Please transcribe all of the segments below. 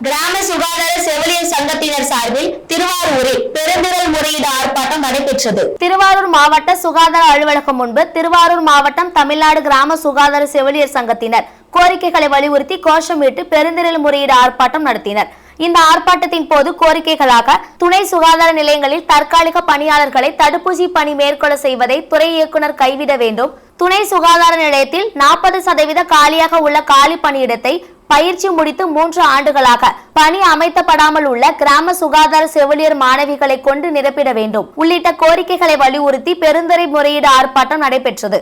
கிராம சுகாதார செவிலியர் சங்கத்தினர் சார்பில் திருவாரூரில் பெருந்திரள் முறையீடு ஆர்ப்பாட்டம் நடைபெற்றது. திருவாரூர் மாவட்ட சுகாதார அலுவலகம் முன்பு திருவாரூர் மாவட்டம் தமிழ்நாடு கிராம சுகாதார செவிலியர் சங்கத்தினர் கோரிக்கைகளை வலியுறுத்தி கோஷமிட்டு பெருந்திரள் முறையீடு ஆர்ப்பாட்டம் நடத்தினர். இந்த ஆர்ப்பாட்டத்தின் போது கோரிக்கைகளாக துணை சுகாதார நிலையங்களில் தற்காலிக பணியாளர்களை தடுப்பூசி பணி மேற்கொள்ள செய்வதை துறை இயக்குநர் கைவிட வேண்டும். துணை சுகாதார நிலையத்தில் 40% காலியாக உள்ள காலி பணியிடத்தை பயிற்சி முடித்து 3 ஆண்டுகளாக பணி அமைத்தப்படாமல் உள்ள கிராம சுகாதார செவிலியர் மாணவிகளை கொண்டு நிரப்பிட வேண்டும் உள்ளிட்ட கோரிக்கைகளை வலியுறுத்தி பெருந்துறை முறையீடு ஆர்ப்பாட்டம் நடைபெற்றது.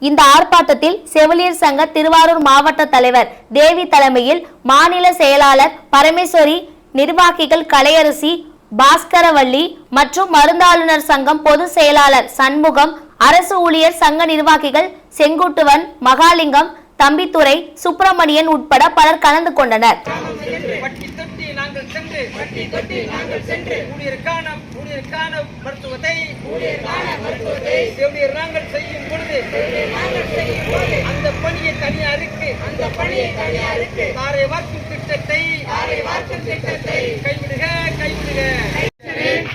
இந்த ஆர்ப்பாட்டத்தில் செவிலியர் சங்க திருவாரூர் மாவட்ட தலைவர் தேவி தலைமையில் மாநில செயலாளர் பரமேஸ்வரி, நிர்வாகிகள் கலையரசி, பாஸ்கரவள்ளி மற்றும் மருந்தாளுநர் சங்கம் பொதுச் செயலாளர் சண்முகம், அரசு ஊழியர் சங்க நிர்வாகிகள் செங்குட்டுவன், மகாலிங்கம், தம்பித்துறை, சுப்பிரமணியன் உட்பட பலர் கலந்து கொண்டனர்.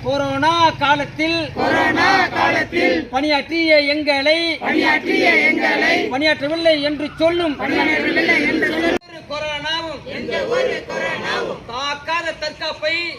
கொரோனா காலத்தில் பணியாற்றிய எங்களை பணியாற்றவில்லை என்று சொல்லும் கொரோனாவும் தாக்காத தற்காப்பை